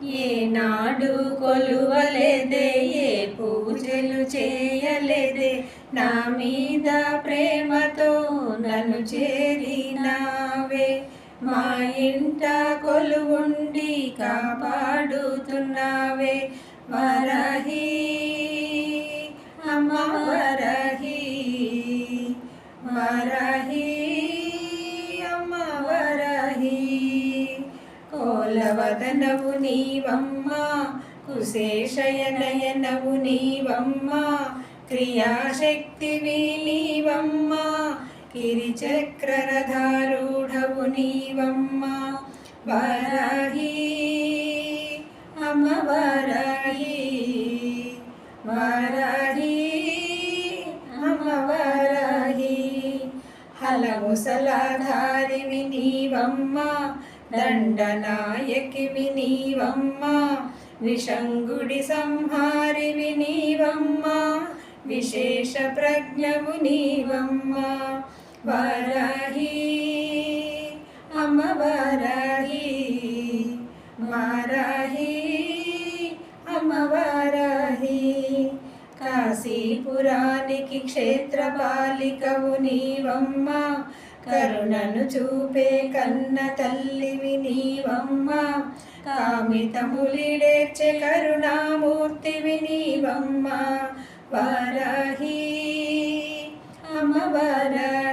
ఏనాడు కొలువలేదే, ఏ పూజలు చేయలేదే, నా మీద ప్రేమతో నన్ను చేరినావే. మా ఇంట కొలువుండి కాపాడుతున్నావే. వరాహి అమ్మ వరాహి, వరాహి అమ్మ వరాహి. కోలవదనవు నీవమ్మ, కుశేషయనయనవు నీవమ్మ, క్రియాశక్తివి నీవమ్మ, గిరిచక్రరధారూఢవు నీవమ్మ. వరాహి అమ్మ వరాహి, వరాహి అమ్మ వరాహి. హలముసలాధారివి నీవమ్మ, దండనాయకివి నీవమ్మ, విషంగుడి సంహారివి నీవమ్మ, విశేష ప్రజ్ఞవు నీవమ్మ. వరాహి అమ్మ వరాహి, వరాహి అమ్మ వరాహి. కాశీపురానికి క్షేత్రపాలికవు నీవమ్మ, కరుణను చూపే కన్న తల్లివి నీవమ్మ, కామితములిడేర్చె కరుణామూర్తివి నీవమ్మ. వరాహి అమ్మ వరాహి.